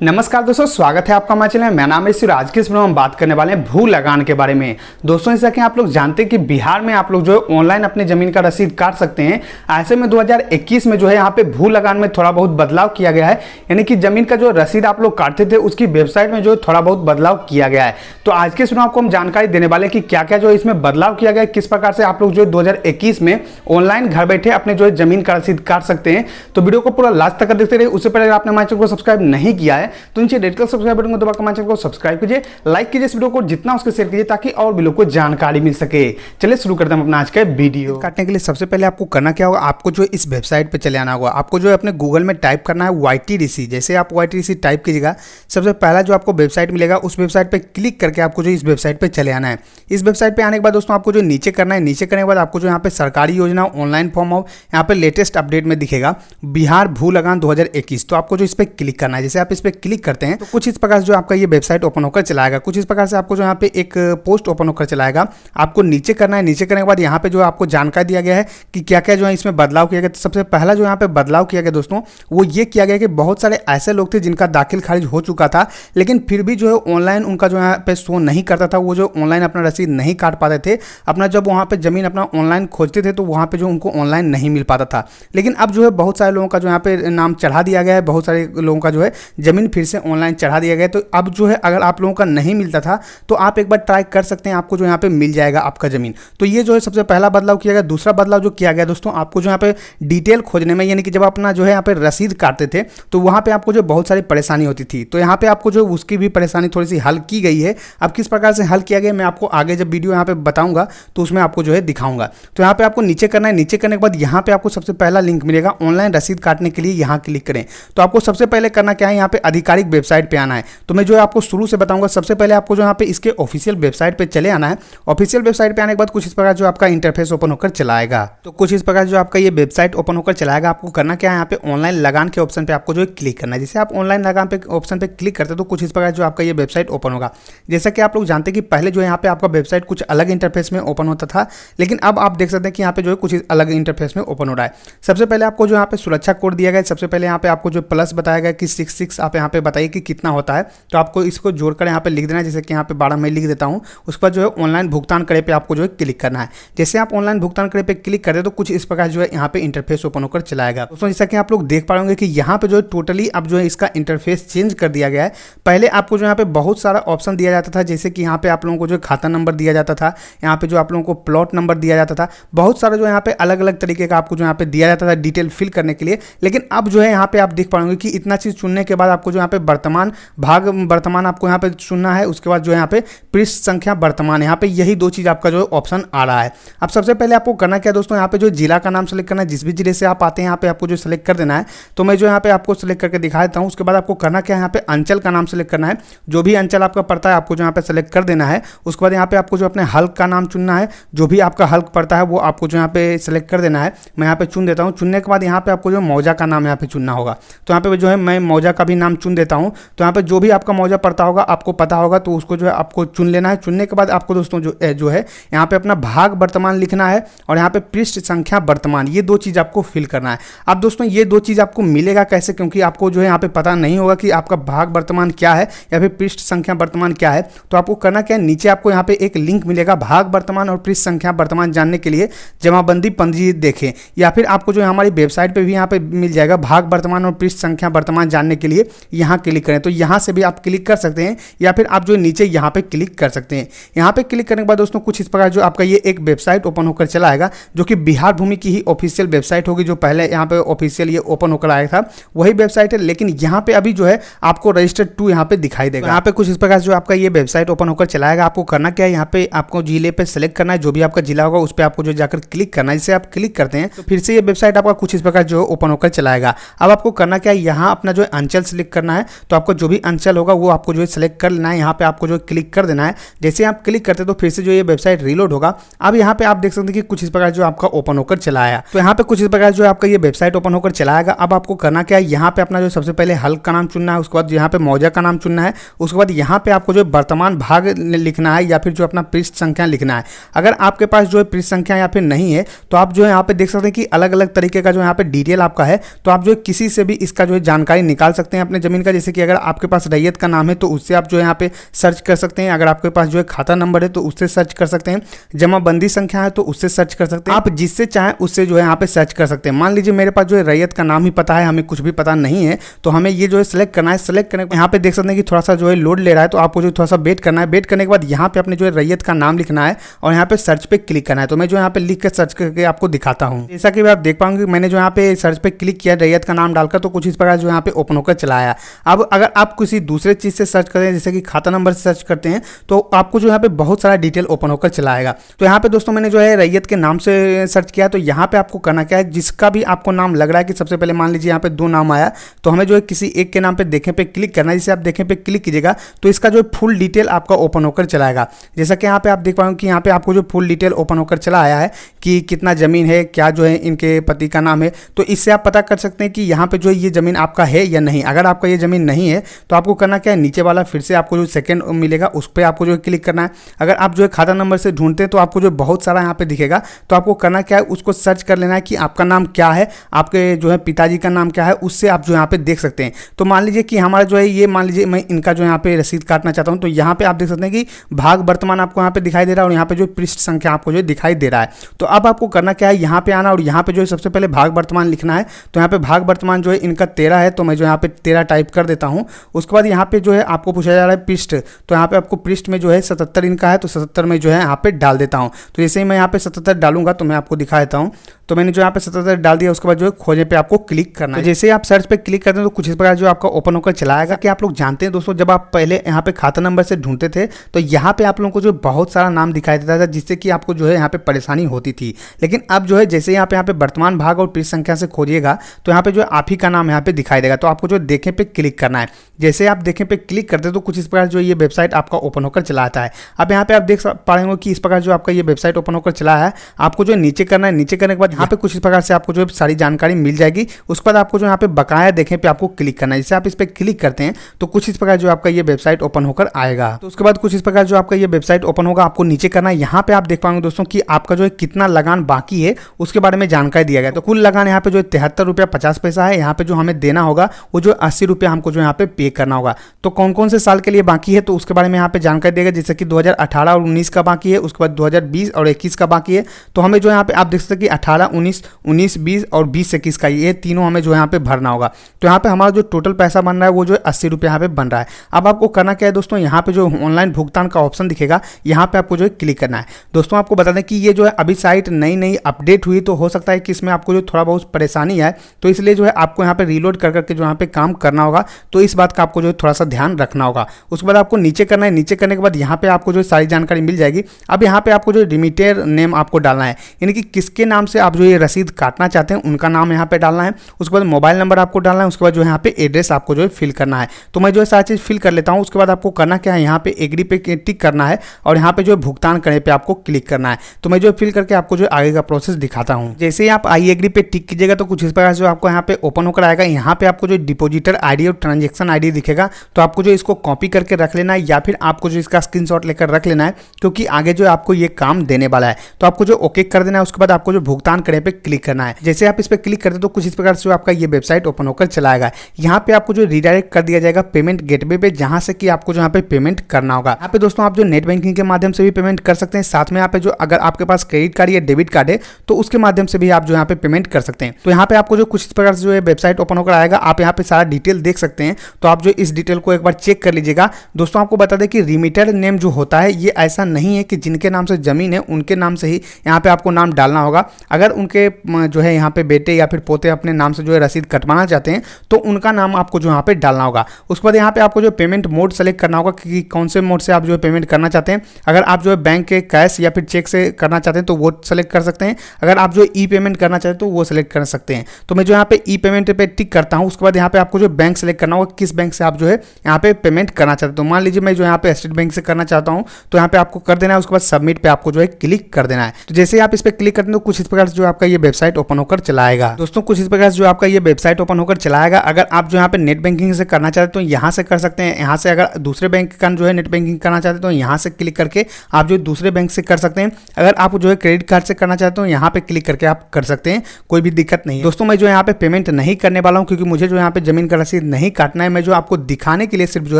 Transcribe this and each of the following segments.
नमस्कार दोस्तों, स्वागत है आपका हमारे चैनल में। मेरा नाम है सिर। आज के इस वीडियो में हम बात करने वाले हैं भू लगान के बारे में। दोस्तों, जैसा कि आप लोग जानते हैं कि बिहार में आप लोग जो है ऑनलाइन अपने जमीन का रसीद काट सकते हैं। ऐसे में 2021 में जो है यहाँ पे भू लगान में थोड़ा बहुत बदलाव किया गया है, यानी कि जमीन का जो रसीद आप लोग काटते थे उसकी वेबसाइट में जो है थोड़ा बहुत बदलाव किया गया है। तो आज के इस वीडियो में आपको हम जानकारी देने वाले हैं कि क्या क्या जो है इसमें बदलाव किया गया है, किस प्रकार से आप लोग जो है 2021 में ऑनलाइन घर बैठे अपने जो है जमीन का रसीद काट सकते हैं। तो वीडियो को पूरा लास्ट तक देखते रहिए। उससे पहले आपने हमारे चैनल को सब्सक्राइब नहीं किया है तो नीचे रेड कलर सब्सक्राइब बटन को दबाकर हमारे चैनल को सब्सक्राइब कीजिए, लाइक कीजिए इस वीडियो को, जितना उसके शेयर कीजिए ताकि और भी लोग को जानकारी मिल सके। चलिए शुरू करते हैं अपना आज का वीडियो। काटने के लिए सबसे पहले आपको करना क्या होगा, आपको जो इस वेबसाइट पे चले आना होगा। आपको जो है अपने गूगल में टाइप करना है YTDC। जैसे आप YTDC टाइप कीजिएगा, सबसे पहला जो आपको वेबसाइट मिलेगा उस वेबसाइट पे क्लिक करके आपको जो इस वेबसाइट पे चले आना है। इस वेबसाइट पे आने के बाद दोस्तों आपको जो नीचे करना है, नीचे करने के बाद आपको जो यहाँ पे सरकारी योजना ऑनलाइन फॉर्म हो, यहाँ पे लेटेस्ट अपडेट में दिखेगा बिहार भू लगान 2021। तो आपको जो इस पर क्लिक करना है। जैसे आप इस पर क्लिक करते हैं तो कुछ इस प्रकार जो आपका ये वेबसाइट ओपन होकर चलाएगा। कुछ इस प्रकार से आपको जो यहाँ पे एक पोस्ट ओपन होकर चलाएगा। आपको नीचे करना है। नीचे करने के बाद यहाँ पे जो आपको जानकारी दिया गया है कि क्या क्या जो है इसमें बदलाव किया गया। तो सबसे पहला जो यहाँ पे बदलाव किया गया दोस्तों वो ये किया गया कि बहुत सारे ऐसे लोग थे जिनका दाखिल खारिज हो चुका था, लेकिन फिर भी जो है ऑनलाइन उनका जो यहाँ पे शो नहीं करता था। वो जो ऑनलाइन अपना रसीद नहीं काट पाते थे, अपना जब वहाँ पे जमीन अपना ऑनलाइन खोजते थे तो वहाँ पे जो उनको ऑनलाइन नहीं मिल पाता था। लेकिन अब जो है बहुत सारे लोगों का जो यहाँ पे नाम चढ़ा दिया गया है, बहुत सारे लोगों का जो है जमीन फिर से ऑनलाइन चढ़ा दिया गया है। तो अब जो है अगर आप लोगों का नहीं मिलता था तो आप एक बार ट्राई कर सकते हैं, आपको जो यहाँ पे मिल जाएगा आपका जमीन। तो ये जो है सबसे पहला बदलाव किया गया। दूसरा बदलाव जो किया गया दोस्तों, आपको जो यहाँ पे डिटेल खोजने में, यानी कि जब अपना जो है यहाँ पे रसीद काटते थे तो वहाँ पे आपको जो बहुत सारी परेशानी होती थी, तो यहाँ पे आपको जो उसकी भी परेशानी थोड़ी सी हल की गई है। अब किस प्रकार से हल किया गया मैं आपको आगे जब वीडियो यहाँ पे बताऊंगा तो उसमें आपको जो है दिखाऊंगा। तो यहाँ पे आपको नीचे करना है। नीचे करने के बाद यहाँ पे आपको सबसे पहला लिंक मिलेगा ऑनलाइन रसीद काटने के लिए, यहाँ क्लिक करें। तो आपको सबसे पहले करना क्या है, यहाँ पे आधिकारिक वेबसाइट पे आना है। तो मैं जो है आपको शुरू से बताऊंगा। सबसे पहले आपको जो यहाँ पे इसके ऑफिशियल वेबसाइट पे चले आना है। ऑफिशियल वेबसाइट पे आने के बाद कुछ इस प्रकार जो आपका इंटरफेस ओपन होकर चलाएगा। तो कुछ इस प्रकार जो आपका ये वेबसाइट ओपन होकर चलाएगा। आपको करना क्या है, यहाँ पे ऑनलाइन लगान के ऑप्शन पे आपको जो है क्लिक करना है। जैसे आप ऑनलाइन लगान पे ऑप्शन पे क्लिक करते हैं तो कुछ इस प्रकार जो आपका ये वेबसाइट ओपन होगा। जैसा कि आप लोग जानते हैं कि पहले जो है यहाँ पे आपका वेबसाइट कुछ अलग इंटरफेस में ओपन होता था, लेकिन अब आप देख सकते हैं कि यहाँ पे जो है कुछ अलग इंटरफेस में ओपन हो रहा है। सबसे पहले आपको जो यहाँ पे सुरक्षा कोड दिया गया है। सबसे पहले यहाँ पे आपको जो प्लस बताया गया कि 66 आप यहाँ पे बताइए कि कितना होता है। तो आपको इसको जोड़कर यहाँ पे लिख देना है। जैसे कि यहाँ पे 12 मैं लिख देता हूँ। उसके बाद जो है ऑनलाइन भुगतान करे पे आपको जो है क्लिक करना है। जैसे आप ऑनलाइन भुगतान करे पे क्लिक करते तो कुछ इस प्रकार जो है यहाँ पे इंटरफेस ओपन होकर चलाएगा। दोस्तों, जैसा कि आप लोग देख पाएंगे कि यहाँ पे जो है टोटली अब जो है इसका इंटरफेस चेंज कर दिया गया है। पहले आपको जो यहाँ पे बहुत सारा ऑप्शन दिया जाता था, जैसे कि यहाँ पे आप लोगों को जो खाता नंबर दिया जाता था, यहाँ पे जो आप लोगों को प्लॉट नंबर दिया जाता था, बहुत सारा जो यहाँ पे अलग अलग तरीके का आपको जो यहाँ पे दिया जाता था डिटेल फिल करने के लिए। लेकिन अब जो है यहाँ पे आप देख पाएंगे कि इतना चीज चुनने के बाद आपको जो यहाँ पे वर्तमान आपको यहाँ पे चुनना है। उसके बाद जो यहाँ पे पृष्ठ संख्या वर्तमान, यहाँ पे यही दो चीज आपका जो ऑप्शन आ रहा है। अब सबसे पहले आपको करना क्या दोस्तों, यहाँ पे जो जिला का नाम सेलेक्ट करना है। जिस भी जिले से आप आते हैं यहाँ पे आपको जो सेलेक्ट कर देना है। तो मैं जो यहाँ पे आपको सेलेक्ट करके दिखा देता हूँ। उसके बाद आपको करना क्या है, यहाँ पे अंचल का नाम सेलेक्ट करना है। जो भी अंचल आपका पड़ता है आपको जो यहाँ पे सेलेक्ट कर देना है। उसके बाद यहाँ पे आपको जो अपने हल्क का नाम चुनना है। जो भी आपका हल्क पड़ता है वो आपको जो यहाँ पे सेलेक्ट कर देना है। मैं यहाँ पे चुन देता हूँ। चुनने के बाद यहाँ पे आपको जो मौजा का नाम यहाँ पे चुनना होगा। तो यहाँ पे जो है मैं मौजा का भी नाम चुन देता हूँ। तो यहाँ पे जो भी आपका मौजा पड़ता होगा आपको पता होगा तो उसको जो है आपको चुन लेना है। चुनने के बाद आपको दोस्तों जो है यहाँ पे अपना भाग वर्तमान लिखना है और यहाँ पे पृष्ठ संख्या वर्तमान, ये दो चीज आपको फिल करना है। अब दोस्तों ये दो चीज आपको मिलेगा कैसे, क्योंकि आपको जो है यहाँ पे पता नहीं होगा कि आपका भाग वर्तमान क्या है या फिर पृष्ठ संख्या वर्तमान क्या है। तो आपको करना क्या है, नीचे आपको यहाँ पे एक लिंक मिलेगा भाग वर्तमान और पृष्ठ संख्या वर्तमान जानने के लिए जमाबंदी पंजी देखें, या फिर आपको जो हमारी वेबसाइट पे भी यहाँ पे मिल जाएगा भाग वर्तमान और पृष्ठ संख्या वर्तमान जानने के लिए, यहाँ क्लिक करें। तो यहाँ से भी आप क्लिक कर सकते हैं या फिर आप जो नीचे यहाँ पे क्लिक कर सकते हैं। यहाँ पे क्लिक करने के बाद दोस्तों कुछ इस प्रकार जो आपका ये एक वेबसाइट ओपन होकर चला आएगा, जो कि बिहार भूमि की ही ऑफिशियल वेबसाइट होगी। जो पहले यहाँ पे ऑफिशियल ये ओपन होकर आया था वही वेबसाइट है, लेकिन यहाँ पे अभी जो है आपको रजिस्टर्ड टू यहाँ पे दिखाई देगा। यहाँ पे कुछ इस प्रकार जो आपका ये वेबसाइट ओपन होकर चलाएगा। आपको करना क्या है, यहाँ पे आपको जिले पे सेलेक्ट करना है। जो भी आपका जिला होगा उस पर आपको जो जाकर क्लिक करना है। जिसे आप क्लिक करते हैं तो फिर से ये वेबसाइट आपका कुछ इस प्रकार जो ओपन होकर चलाएगा। अब आपको करना क्या है, यहाँ अपना जो अंचल सेलेक्ट करना है। तो आपको जो भी अंचल होगा वो आपको जो है सेलेक्ट कर लेना है। यहाँ पे आपको जो क्लिक कर देना है। जैसे आप क्लिक करते तो फिर से जो ये वेबसाइट रीलोड होगा। अब यहाँ पे आप देख सकते हैं कि कुछ इस प्रकार जो आपका ओपन होकर चला आया। तो यहाँ पे कुछ इस प्रकार जो आपका ये वेबसाइट ओपन होकर चला आएगा। अब आपको करना क्या है, यहाँ पे अपना जो सबसे पहले हल्क का नाम चुनना है। उसके बाद यहाँ पे मौजा का नाम चुनना है। उसके बाद यहाँ पे आपको जो वर्तमान भाग लिखना है या फिर जो अपना पृष्ठ संख्या लिखना है। अगर आपके पास जो है पृष्ठ संख्या या फिर नहीं है तो आप जो है यहाँ पे देख सकते हैं कि अलग अलग तरीके का जो यहाँ पे डिटेल आपका है। तो आप जो किसी से भी इसका जो है जानकारी निकाल सकते हैं अपने जमीन का, जैसे कि अगर आपके पास रैयत का नाम है तो उससे आप जो है यहाँ पे सर्च कर सकते हैं। अगर आपके पास जो है खाता नंबर है तो उससे सर्च कर सकते हैं। जमाबंदी संख्या है तो उससे सर्च कर सकते हैं। आप जिससे चाहें उससे जो है यहाँ पे सर्च कर सकते हैं। मान लीजिए मेरे पास जो है रैयत का नाम ही पता है, हमें कुछ भी पता नहीं है, तो हमें ये जो है सिलेक्ट करना है। सिलेक्ट करने के यहाँ पे देख सकते हैं कि थोड़ा सा जो है लोड ले रहा है, तो आपको जो थोड़ा सा वेट करना है। वेट करने के बाद यहाँ पे अपने जो है रैयत का नाम लिखना है और यहाँ पे सर्च पे क्लिक करना है। तो मैं जो यहाँ पे लिख कर सर्च करके आपको दिखाता हूँ। जैसा कि आप देख पाएंगे मैंने जो यहाँ पे सर्च पे क्लिक किया रैयत का नाम डालकर, तो कुछ इस प्रकार जो यहाँ पे ओपन होकर चला आया। अब अगर आप किसी दूसरे चीज से सर्च करें, जैसे कि खाता नंबर से सर्च करते हैं, तो आपको जो यहाँ पे बहुत सारा डिटेल ओपन होकर चला आएगा। तो यहाँ पे दोस्तों मैंने जो है रैयत के नाम से सर्च किया, तो यहाँ पे आपको करना क्या है, जिसका भी आपको नाम लग रहा है कि सबसे पहले मान लीजिए यहाँ पे 2 नाम आया, तो हमें जो है किसी एक के नाम पे देखें पे क्लिक करना है। जैसे आप देखें पे क्लिक कीजिएगा तो इसका जो फुल डिटेल आपका ओपन होकर चला आएगा। जैसा कि यहाँ पे आप देख पाएंगे कि यहाँ पे आपको जो फुल डिटेल ओपन होकर चला आया है कि कितना जमीन है, क्या जो है इनके पति का नाम है। तो इससे आप पता कर सकते हैं कि यहाँ पे जो है ये जमीन आपका है या नहीं। अगर आपका ये जमीन नहीं है तो आपको करना क्या है, नीचे वाला फिर से आपको जो सेकंड मिलेगा उस पर आपको जो है क्लिक करना है। अगर आप जो है खाता नंबर से ढूंढते हैं तो आपको जो बहुत सारा यहाँ पे दिखेगा, तो आपको करना क्या है, उसको सर्च कर लेना है कि आपका नाम क्या है, आपके जो है पिताजी का नाम क्या है, उससे आप जो यहाँ पे देख सकते हैं। तो मान लीजिए कि हमारा जो है ये, मान लीजिए मैं इनका जो यहाँ पे रसीद काटना चाहता हूँ, तो यहाँ पे आप देख सकते हैं कि भाग वर्तमान आपको यहाँ पे दिखाई दे रहा है और यहाँ पे जो पृष्ठ संख्या आपको जो दिखाई दे रहा है। तो अब आपको करना क्या है, यहाँ पे आना और यहाँ पे जो है सबसे पहले भाग वर्तमान लिखना है। तो यहाँ पे भाग वर्तमान जो है इनका 13 है, तो मैं जो यहाँ पे 13 टाइप कर देता हूँ। उसके बाद यहाँ पे जो है आपको पूछा जा रहा है पृष्ठ, तो यहाँ पे आपको पृष्ठ में जो है 77 इनका है, तो 77 में जो है यहाँ पे डाल देता हूँ। तो जैसे ही मैं यहाँ पे 77 डालूंगा तो मैं आपको दिखा देता हूँ। तो मैंने जो यहाँ पे 77 डाल दिया, उसके बाद जो है खोजे पे आपको क्लिक करना है। तो जैसे ही आप सर्च पे क्लिक करते हैं तो कुछ इस प्रकार जो आपका ओपन होकर चला आएगा। कि आप लोग जानते हैं दोस्तों, जब आप पहले यहाँ पे खाता नंबर से ढूंढते थे तो यहाँ पे आप लोगों को जो बहुत सारा नाम दिखाई देता था, जिससे कि आपको जो है यहाँ पे परेशानी होती थी। लेकिन अब जो है जैसे यहाँ पे वर्तमान भाग और पृष्ठ संख्या से खोजिएगा तो यहाँ पे जो आप ही का नाम यहाँ पे दिखाई देगा। तो आपको जो देखें पे क्लिक करना है। जैसे आप देखें पे क्लिक करते हैं तो कुछ इस प्रकार जो ये वेबसाइट आपका ओपन होकर चला आता है। अब यहाँ पे आप देख पा रहे हो कि इस प्रकार जो आपका ये वेबसाइट ओपन होकर चला है। आपको जो नीचे करना है, नीचे करने के बाद यहाँ पे कुछ इस प्रकार से आपको जो सारी जानकारी मिल जाएगी। उसके बाद आपको जो यहाँ पे बकाया देखें पे आपको क्लिक करना है। जैसे आप इस पर क्लिक करते हैं तो कुछ इस प्रकार जो आपका ये वेबसाइट ओपन होकर आएगा। तो उसके बाद कुछ इस प्रकार जो आपका ये वेबसाइट ओपन होगा, आपको नीचे करना है। यहाँ पे आप देख पाएंगे दोस्तों कि आपका जो है कितना लगान बाकी है उसके बारे में जानकारी दिया गया। तो कुल लगान यहाँ पे जो 73 रुपया 50 पैसा है। यहाँ पे जो हमें देना होगा वो जो 80 रुपया हमको जो यहाँ पे पे करना होगा। तो कौन कौन से साल के लिए बाकी है तो उसके बारे में यहाँ पे जानकारी देगा। जैसे कि 2018 और 19 का बाकी है, उसके बाद 2020 और 21 का बाकी है। तो हमें जो यहाँ पे आप देख सकते हैं कि 18, 19, 20 और 20-21 का ये तीनों हमें जो यहाँ पे भरना होगा। तो यहाँ पे हमारा जो टोटल पैसा बन रहा है वो जो 80 रुपये यहाँ पे बन रहा है। अब आपको करना क्या है दोस्तों, यहाँ पे जो ऑनलाइन भुगतान का ऑप्शन दिखेगा यहाँ पे आपको जो है क्लिक करना है। दोस्तों आपको बता दें कि ये जो है अभी साइट नई अपडेट हुई, तो हो सकता है कि इसमें आपको जो थोड़ा बहुत परेशानी है, तो इसलिए जो है आपको यहाँ पे रीलोड कर करके जो यहाँ पे काम करना होगा। तो इस बात का आपको जो है थोड़ा सा ध्यान रखना होगा। उसके बाद आपको नीचे करना है। नीचे करने के बाद यहाँ पे आपको जो सारी जानकारी मिल जाएगी। अब यहाँ पे आपको जो रिमीटर नेम आपको डालना है, यानी कि किसके नाम से आप जो ये रसीद काटना चाहते हैं उनका नाम यहाँ पे डालना है। उसके बाद मोबाइल नंबर आपको डालना है। उसके बाद जो यहाँ पे एड्रेस आपको जो है फिल करना है। तो मैं जो है सारी चीज़ फिल कर लेता हूँ। उसके बाद आपको करना क्या है, यहाँ पे एग्री पे टिक करना है और यहाँ पे जो है भुगतान करने पे आपको क्लिक करना है। तो मैं जो फिल करके आपको जो आगे का प्रोसेस दिखाता हूँ। जैसे ही आप आई एग्री पे टिक कीजिएगा तो कुछ इस प्रकार जो आपको यहाँ पे ओपन होकर आएगा। यहाँ पे आपको जो डिपोजिटर आईडी और ट्रांजेक्शन आईडी दिखेगा, तो आपको जो इसको कॉपी करके रख लेना है या फिर आपको जो इसका स्क्रीनशॉट लेकर रख लेना है, क्योंकि आगे जो आपको ये काम देने वाला है। तो आपको जो ओके कर देना है। उसके बाद आपको जो भुगतान करने पे क्लिक करना है। जैसे आप इस पर क्लिक करते तो कुछ इस प्रकार से आपका ये वेबसाइट ओपन होकर चलाएगा। यहाँ पे आपको जो रिडायरेक्ट कर दिया जाएगा पेमेंट गेटवे पे, जहाँ से कि आपको जो यहाँ पे पेमेंट करना होगा। यहाँ पे दोस्तों आप जो नेट बैंकिंग के माध्यम से भी पेमेंट कर सकते हैं। साथ में यहाँ पे जो अगर आपके पास क्रेडिट कार्ड या डेबिट कार्ड है तो उसके माध्यम से भी आप जो यहाँ पे पेमेंट कर सकते हैं। तो यहाँ पे आपको जो कुछ इस प्रकार से जो है वेबसाइट ओपन होकर आएगा। आप यहाँ पे सारा डिटेल देख सकते हैं। तो आप जो इस डिटेल को एक बार चेक कर लीजिएगा। दोस्तों आपको बता दें कि रिमीटर नेम जो होता है ये ऐसा नहीं है कि जिनके नाम से जमीन है उनके नाम से ही यहाँ पे आपको नाम डालना होगा। अगर उनके जो है यहाँ पे बेटे या फिर पोते अपने नाम से जो है रसीद कटवाना चाहते हैं तो उनका नाम आपको जो यहाँ पे डालना होगा। उसके बाद यहाँ पे आपको जो पेमेंट मोड सेलेक्ट करना होगा कि कौन से मोड से आप जो है पेमेंट करना चाहते हैं। अगर आप जो है बैंक के कैश या फिर चेक से करना चाहते हैं तो वो सेलेक्ट कर सकते हैं। अगर आप जो ई पेमेंट करना चाहते हैं तो वो सेलेक्ट कर सकते हैं। तो मैं जो यहाँ पे ई पेमेंट पे टिक करता हूँ। उसके बाद यहाँ पे आपको जो बैंक सेलेक्ट करना होगा, किस बैंक से आप जो है यहाँ पे पेमेंट करना चाहते हैं। तो मान लीजिए मैं जो यहाँ पे स्टेट बैंक से करना चाहता हूँ, तो यहाँ पे आपको कर देना है। उसके बाद सबमिट पे आपको जो है क्लिक कर देना है। तो जैसे आप इस पे क्लिक करते हैं तो कुछ इस प्रकार से जो आपका ये वेबसाइट ओपन होकर चलाएगा। दोस्तों कुछ इस प्रकार से जो आपका ये वेबसाइट ओपन होकर चलाएगा। अगर आप जो यहाँ पे नेट बैंकिंग से करना चाहते हैं तो यहाँ से कर सकते हैं। यहाँ से अगर दूसरे बैंक का जो है नेट बैंकिंग करना चाहते हैं तो यहाँ से क्लिक करके आप जो दूसरे बैंक से कर सकते हैं। अगर आप जो है क्रेडिट कार्ड से करना चाहते हो यहाँ पे क्लिक करके आप कर सकते हैं, कोई भी दिक्कत नहीं है। दोस्तों मैं जो यहाँ पे पेमेंट नहीं करने वाला हूँ क्योंकि मुझे जो यहाँ पे जमीन का रसीद रसीद नहीं काटना है, मैं जो आपको दिखाने के लिए सिर्फ जो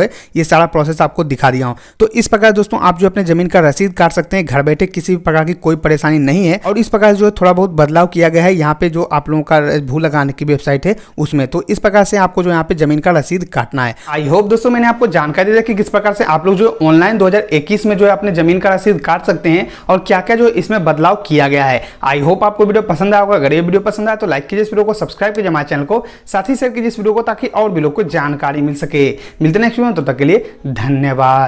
है ये सारा प्रोसेस आपको दिखा दिया हूँ। तो इस प्रकार दोस्तों आप जो अपने जमीन का रसीद काट सकते हैं घर बैठे, किसी भी प्रकार की कोई परेशानी नहीं है। और इस प्रकार जो है थोड़ा बहुत बदलाव किया गया है यहाँ पे जो आप लोगों का भू लगाने की वेबसाइट है उसमें। तो इस प्रकार से आपको जो यहाँ पे जमीन का रसीद काटना है। आई होप दोस्तों मैंने आपको जानकारी दी कि किस प्रकार से आप लोग जो ऑनलाइन 2021 में जो है अपने जमीन का रसीद काट सकते हैं और क्या क्या जो इसमें बदलाव किया गया है। आई होप आपको वीडियो पसंद आया होगा। अगर ये वीडियो पसंद आया तो लाइक कीजिए इस वीडियो को, सब्सक्राइब कीजिए हमारे चैनल को, साथ ही शेयर कीजिए इस वीडियो को ताकि और भी लोग को जानकारी मिल सके। मिलते हैं नेक्स्ट वीडियो में, तब तक के लिए धन्यवाद।